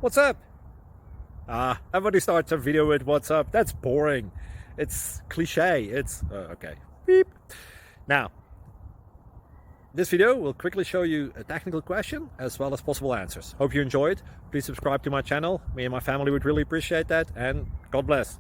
What's up? Everybody starts a video with what's up. That's boring. It's cliche. It's okay. Beep. Now, this video will quickly show you a technical question as well as possible answers. Hope you enjoyed. Please subscribe to my channel. Me and my family would really appreciate that. And God bless.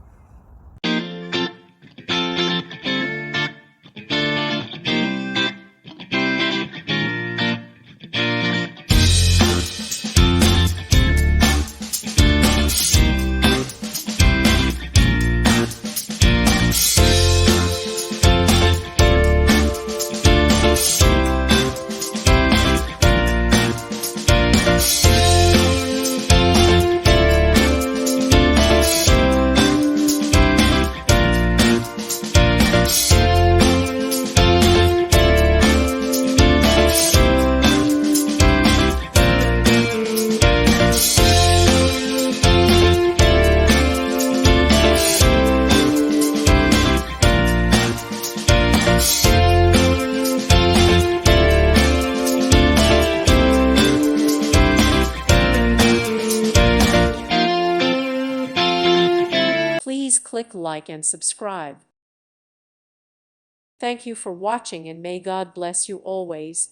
Please click like and subscribe. Thank you for watching and may God bless you always.